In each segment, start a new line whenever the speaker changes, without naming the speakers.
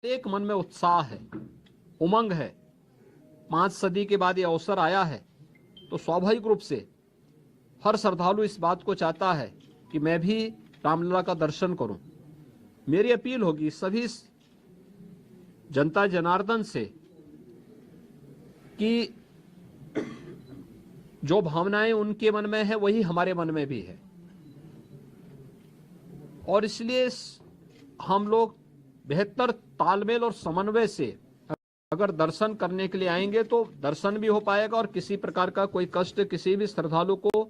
एक मन में उत्साह है, उमंग है। 5 सदी के बाद ये अवसर आया है, तो स्वाभाविक रूप से हर श्रद्धालु इस बात को चाहता है कि मैं भी रामलला का दर्शन करूं। मेरी अपील होगी सभी जनता जनार्दन से कि जो भावनाएं उनके मन में है वही हमारे मन में भी है, और इसलिए हम लोग बेहतर तालमेल और समन्वय से अगर दर्शन करने के लिए आएंगे तो दर्शन भी हो पाएगा और किसी प्रकार का कोई कष्ट किसी भी श्रद्धालु को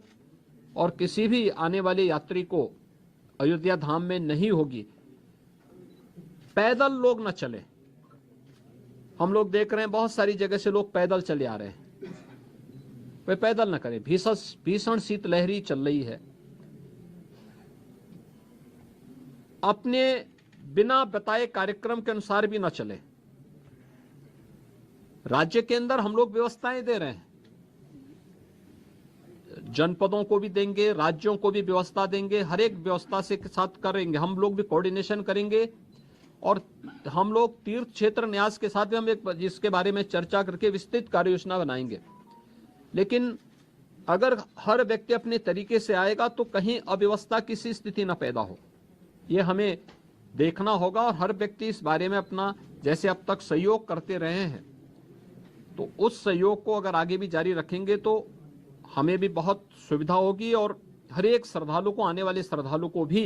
और किसी भी आने वाले यात्री को अयोध्या धाम में नहीं होगी। पैदल लोग न चले। हम लोग देख रहे हैं बहुत सारी जगह से लोग पैदल चले आ रहे हैं, वे पैदल न करें। भीषण शीतलहरी चल रही है। अपने बिना बताए कार्यक्रम के अनुसार भी न चले। राज्य के अंदर हम लोग व्यवस्थाएं दे रहे हैं, जनपदों को भी देंगे, राज्यों को भी व्यवस्था देंगे, हर एक व्यवस्था से साथ करेंगे। हम लोग भी कोऑर्डिनेशन करेंगे और हम लोग तीर्थ क्षेत्र न्यास के साथ भी हम एक इसके बारे में चर्चा करके विस्तृत कार्य योजना बनाएंगे। लेकिन अगर हर व्यक्ति अपने तरीके से आएगा तो कहीं अव्यवस्था की स्थिति न पैदा हो, ये हमें देखना होगा। और हर व्यक्ति इस बारे में अपना जैसे अब तक सहयोग करते रहे हैं, तो उस सहयोग को अगर आगे भी जारी रखेंगे तो हमें भी बहुत सुविधा होगी और हर एक श्रद्धालु को, आने वाले श्रद्धालु को भी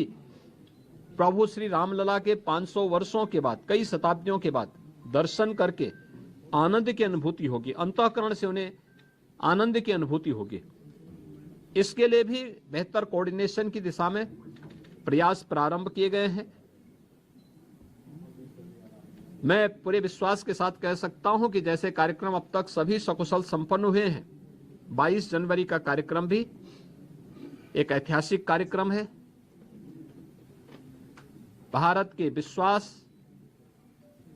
प्रभु श्री रामलला के 500 वर्षों के बाद, कई शताब्दियों के बाद दर्शन करके आनंद की अनुभूति होगी, अंतःकरण से उन्हें आनंद की अनुभूति होगी। इसके लिए भी बेहतर कोऑर्डिनेशन की दिशा में प्रयास प्रारंभ किए गए हैं। मैं पूरे विश्वास के साथ कह सकता हूं कि जैसे कार्यक्रम अब तक सभी सकुशल संपन्न हुए हैं, 22 जनवरी का कार्यक्रम भी एक ऐतिहासिक कार्यक्रम है। भारत के विश्वास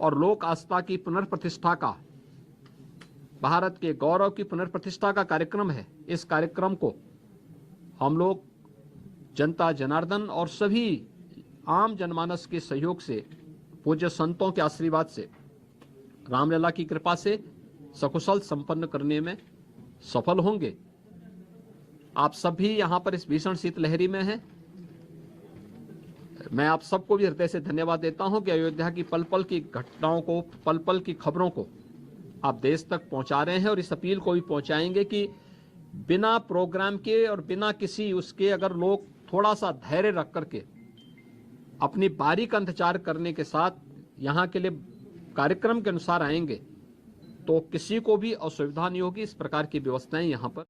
और लोक आस्था की पुनर्प्रतिष्ठा का, भारत के गौरव की पुनर्प्रतिष्ठा का कार्यक्रम है। इस कार्यक्रम को हम लोग जनता जनार्दन और सभी आम जनमानस के सहयोग से, पूज्य संतों के आशीर्वाद से, रामलला की कृपा से सकुशल संपन्न करने में सफल होंगे। आप सब भी यहाँ पर इस भीषण शीतलहरी में हैं। मैं आप सबको भी हृदय से धन्यवाद देता हूँ कि अयोध्या की पल पल की घटनाओं को, पल पल की खबरों को आप देश तक पहुँचा रहे हैं और इस अपील को भी पहुँचाएंगे कि बिना प्रोग्राम के और बिना किसी उसके अगर लोग थोड़ा सा धैर्य रख करके अपनी बारी का इंतजार करने के साथ यहाँ के लिए कार्यक्रम के अनुसार आएंगे तो किसी को भी असुविधा नहीं होगी। इस प्रकार की व्यवस्थाएं यहाँ पर